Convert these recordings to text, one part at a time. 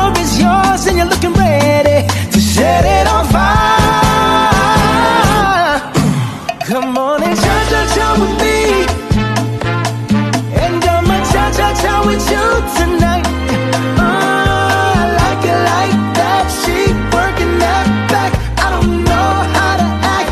floor is yours and you're looking ready to set it on fire. Come on and cha-cha-cha with me, and I'ma cha-cha-cha with you tonight. I like it like that, she working that back. I don't know how to act.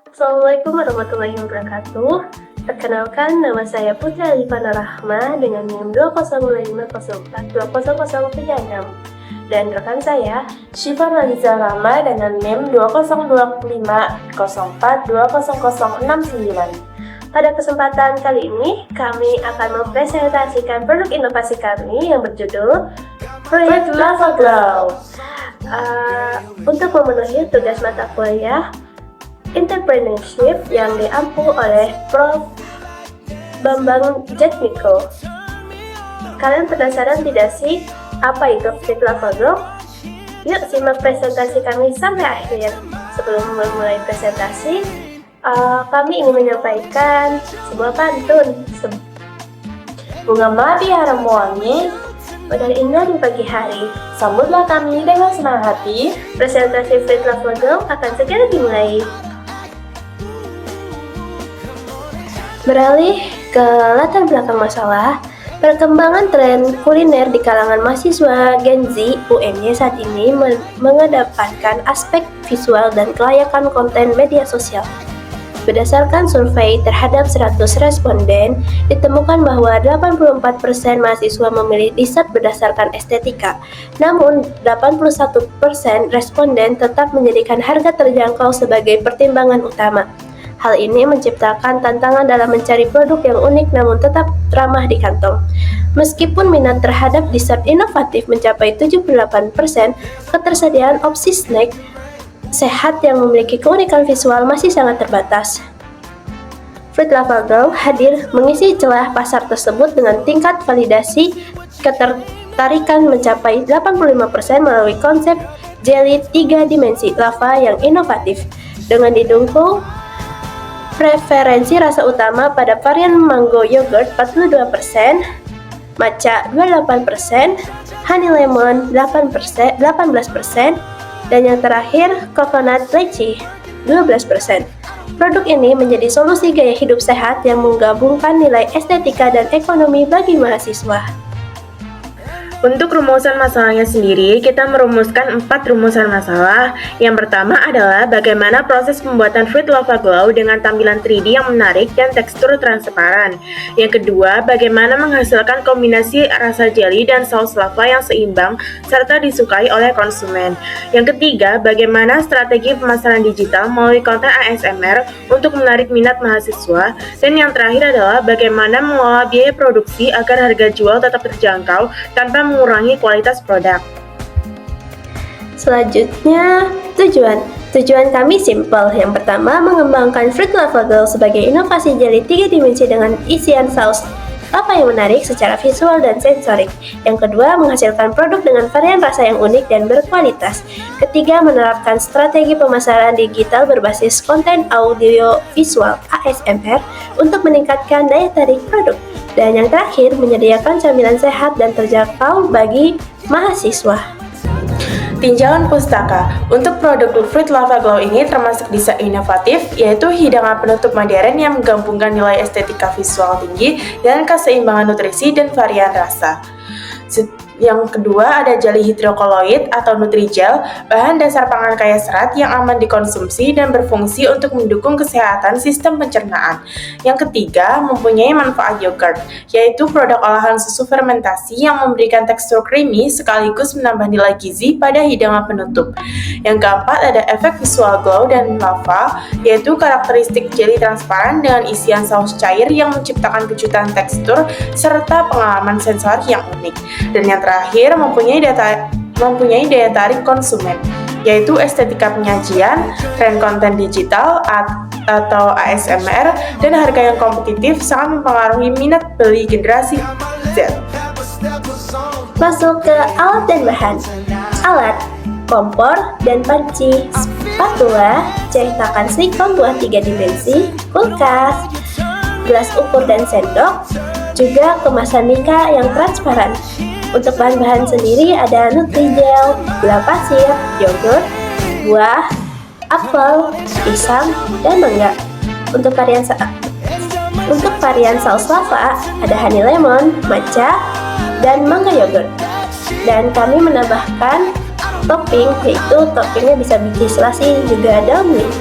Assalamualaikum warahmatullahi wabarakatuh. Perkenalkan, nama saya Putri Alifana Rahma dengan NIM 20250420036 dan rekan saya Syifa Naliza Rama dengan NIM 20250420069. Pada kesempatan kali ini, kami akan mempresentasikan produk inovasi kami yang berjudul Fruit Lava Glow. Untuk memenuhi tugas mata kuliah Entrepreneurship yang diampu oleh Prof. Bambang Jatmiko. Kalian penasaran tidak sih apa itu Fruit Lava Glow? Yuk simak presentasi kami sampai akhir. Sebelum memulai presentasi, kami ingin menyampaikan sebuah pantun. Bunga mawar harum wangi, Padahal indah di pagi hari. sambutlah kami dengan senang hati. Presentasi Fruit Lava Glow akan segera dimulai. Beralih ke latar belakang masalah, perkembangan tren kuliner di kalangan mahasiswa Gen Z UNY saat ini mengedepankan aspek visual dan kelayakan konten media sosial. Berdasarkan survei terhadap 100 responden, ditemukan bahwa 84% mahasiswa memilih riset berdasarkan estetika. Namun, 81% responden tetap menjadikan harga terjangkau sebagai pertimbangan utama. Hal ini menciptakan tantangan dalam mencari produk yang unik namun tetap ramah di kantong. Meskipun minat terhadap desain inovatif mencapai 78%, ketersediaan opsi snack sehat yang memiliki keunikan visual masih sangat terbatas. Fruit Lava Glow hadir mengisi celah pasar tersebut dengan tingkat validasi ketertarikan mencapai 85% melalui konsep jelly 3 dimensi lava yang inovatif dengan didukung preferensi rasa utama pada varian mango yogurt 42%, matcha 28%, honey lemon 18%, dan yang terakhir coconut lychee 12%. Produk ini menjadi solusi gaya hidup sehat yang menggabungkan nilai estetika dan ekonomi bagi mahasiswa. Untuk rumusan masalahnya sendiri, kita merumuskan 4 rumusan masalah. Yang pertama adalah bagaimana proses pembuatan Fruit Lava Glow dengan tampilan 3D yang menarik dan tekstur transparan. Yang kedua, bagaimana menghasilkan kombinasi rasa jelly dan saus lava yang seimbang serta disukai oleh konsumen. Yang ketiga, bagaimana strategi pemasaran digital melalui konten ASMR untuk menarik minat mahasiswa. Dan yang terakhir adalah bagaimana mengelola biaya produksi agar harga jual tetap terjangkau tanpa mengurangi kualitas produk. Selanjutnya, tujuan kami simpel. Yang pertama, mengembangkan Fruit Lava Glow sebagai inovasi jelly 3 dimensi dengan isian saus lava yang menarik secara visual dan sensorik. Yang kedua, menghasilkan produk dengan varian rasa yang unik dan berkualitas. Ketiga, menerapkan strategi pemasaran digital berbasis konten audio visual ASMR untuk meningkatkan daya tarik produk. Dan yang terakhir, menyediakan camilan sehat dan terjangkau bagi mahasiswa. Tinjauan pustaka. Untuk produk Fruit Lava Glow ini termasuk desain inovatif, yaitu hidangan penutup modern yang menggabungkan nilai estetika visual tinggi dan keseimbangan nutrisi dan varian rasa. Yang kedua ada jelly hidrokoloid atau Nutrijel, bahan dasar pangan kaya serat yang aman dikonsumsi dan berfungsi untuk mendukung kesehatan sistem pencernaan. Yang ketiga mempunyai manfaat yogurt, yaitu produk olahan susu fermentasi yang memberikan tekstur creamy sekaligus menambah nilai gizi pada hidangan penutup. Yang keempat ada efek visual glow dan lava, yaitu karakteristik jelly transparan dengan isian saus cair yang menciptakan kejutan tekstur serta pengalaman sensorik yang unik. Dan yang terakhir mempunyai daya tarik konsumen, yaitu estetika penyajian, tren konten digital atau ASMR, dan harga yang kompetitif sangat mempengaruhi minat beli generasi Z. Masuk ke alat dan bahan. Alat, kompor dan panci, spatula, cetakan silikon buah 3 dimensi, kulkas, gelas ukur dan sendok, juga kemasan Mika yang transparan. Untuk bahan-bahan sendiri ada Nutrijel, gula pasir, yogurt, buah, apel, pisang, dan mangga. Untuk varian saus lava ada honey lemon, matcha, dan mangga yogurt. Dan kami menambahkan topping, yaitu toppingnya bisa biji selasi juga daun mint.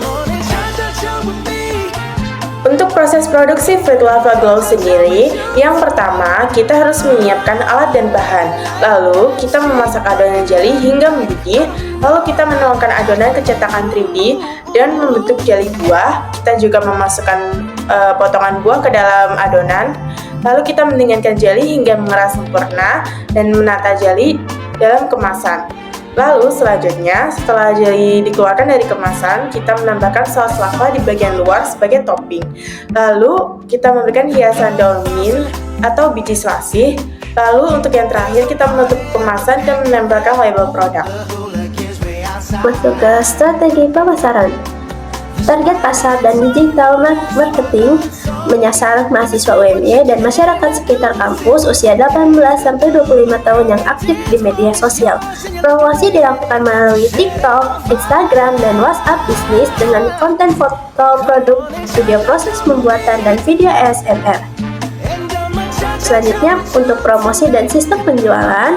Untuk proses produksi Fruit Lava Glow sendiri, yang pertama kita harus menyiapkan alat dan bahan. Lalu kita memasak adonan jelly hingga mendidih. Lalu kita menuangkan adonan ke cetakan 3D dan membentuk jelly buah. Kita juga memasukkan potongan buah ke dalam adonan. Lalu kita mendinginkan jelly hingga mengeras sempurna dan menata jelly dalam kemasan. Lalu selanjutnya, setelah jelly dikeluarkan dari kemasan, kita menambahkan saus lava di bagian luar sebagai topping. Lalu kita memberikan hiasan daun mint atau biji selasih. Lalu untuk yang terakhir, kita menutup kemasan dan menempelkan label produk. Masuk ke strategi pemasaran. Target pasar dan digital marketing menyasar mahasiswa UMY dan masyarakat sekitar kampus usia 18-25 tahun yang aktif di media sosial. Promosi dilakukan melalui TikTok, Instagram, dan WhatsApp bisnis dengan konten foto produk, video proses pembuatan, dan video ASMR. Selanjutnya, untuk promosi dan sistem penjualan,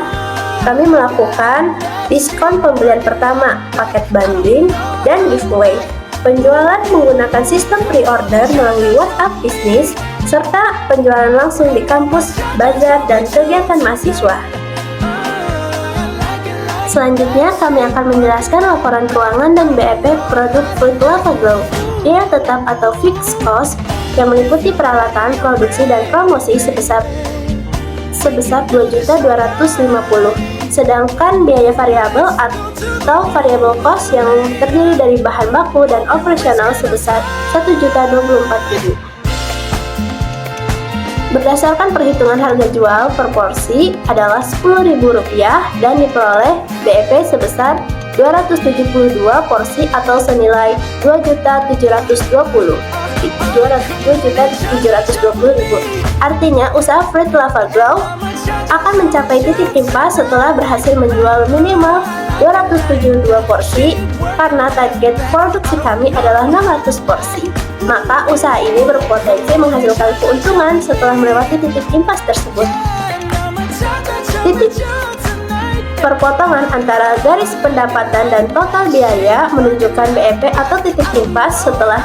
kami melakukan diskon pembelian pertama, paket bundling, dan giveaway. Penjualan menggunakan sistem pre-order melalui WhatsApp bisnis, serta penjualan langsung di kampus, bazar, dan kegiatan mahasiswa. Selanjutnya, kami akan menjelaskan laporan keuangan dan BEP produk Fruit Lava Glow. Biaya tetap atau fixed cost yang meliputi peralatan, produksi, dan promosi sebesar 2.250.000. Sedangkan biaya variabel atau variable cost yang terdiri dari bahan baku dan operasional sebesar 1.024.000. Berdasarkan perhitungan harga jual per porsi adalah Rp10.000 dan diperoleh BEP sebesar 272 porsi atau senilai 2.720.000. Artinya usaha Fruit Lava Glow akan mencapai titik impas setelah berhasil menjual minimal 272 porsi karena target produksi kami adalah 600 porsi. Maka usaha ini berpotensi menghasilkan keuntungan setelah melewati titik impas tersebut. Titik perpotongan antara garis pendapatan dan total biaya menunjukkan BEP atau titik impas. Setelah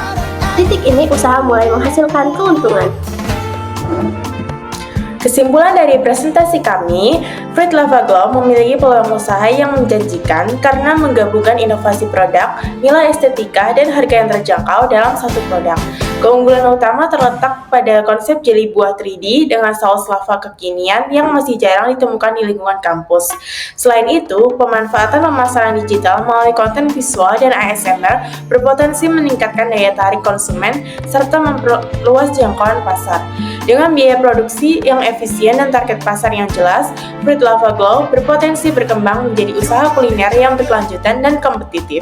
titik ini usaha mulai menghasilkan keuntungan. Kesimpulan dari presentasi kami, Fruit Lava Glow memiliki peluang usaha yang menjanjikan karena menggabungkan inovasi produk, nilai estetika, dan harga yang terjangkau dalam satu produk. Keunggulan utama terletak pada konsep jelly buah 3D dengan saus lava kekinian yang masih jarang ditemukan di lingkungan kampus. Selain itu, pemanfaatan pemasaran digital melalui konten visual dan ASMR berpotensi meningkatkan daya tarik konsumen serta memperluas jangkauan pasar. Dengan biaya produksi yang efisien dan target pasar yang jelas, Fruit Lava Glow berpotensi berkembang menjadi usaha kuliner yang berkelanjutan dan kompetitif.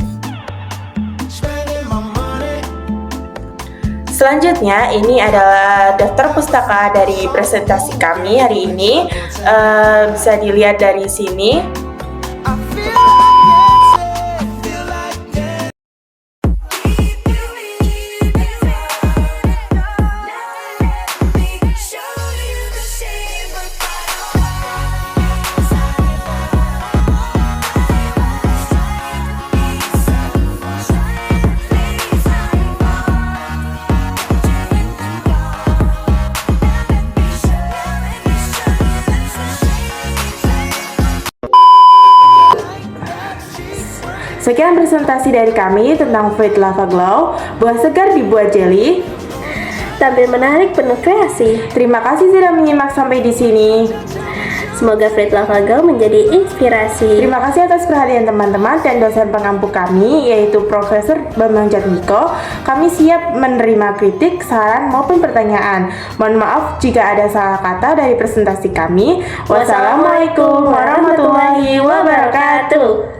Selanjutnya, ini adalah daftar pustaka dari presentasi kami hari ini. Bisa dilihat dari sini. Sekian presentasi dari kami tentang Fruit Lava Glow, buah segar dibuat jelly. Tampil menarik, penuh kreasi. Terima kasih sudah menyimak sampai di sini. Semoga Fruit Lava Glow menjadi inspirasi. Terima kasih atas perhatian teman-teman dan dosen pengampu kami, yaitu Profesor Bambang Jatmiko. Kami siap menerima kritik, saran, maupun pertanyaan. Mohon maaf jika ada salah kata dari presentasi kami. Wassalamualaikum warahmatullahi wabarakatuh.